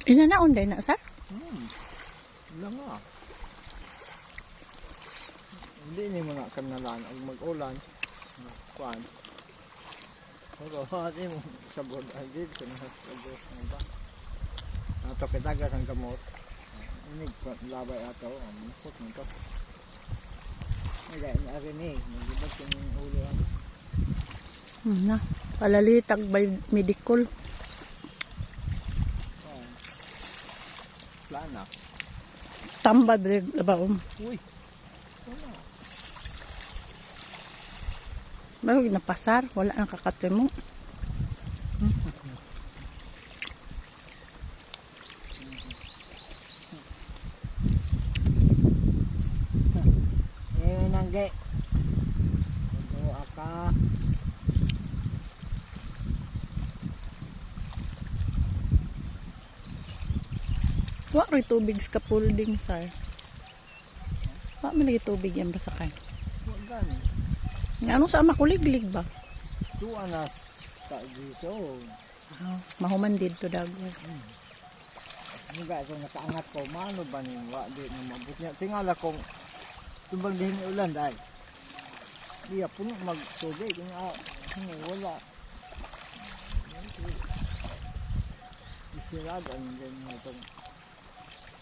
Inanaon day na, sir? Wala nga. Hindi ni mga kanalan ang mag-ulan. Kuan. Pero hati mo sabod agad sa mga sabod mo ba? Ato kitagas ang kamot. Ini labay ato, mukot mo to. Ay, narinig, nagibat yung ulo ano. Na, palalitag by medical. Plana. Tambad rin ba Uy. Wala. Bago napasar, wala nang kakatimo. Nangge. Doa ka. Wa rin tubig sa kapulding, sir. Wa man lagi tubig yan basakay. Wag gani. Ano sa makuliglig ba? Tuwa na ta dito. Mahuman dito dago. Mga ito nakaangat ko, mano ba ni wa di na mabuk niya. Tingala kong tumbang din ni ulan dai. Iya puno magtubig nga wala. Isirado ang ganyan itong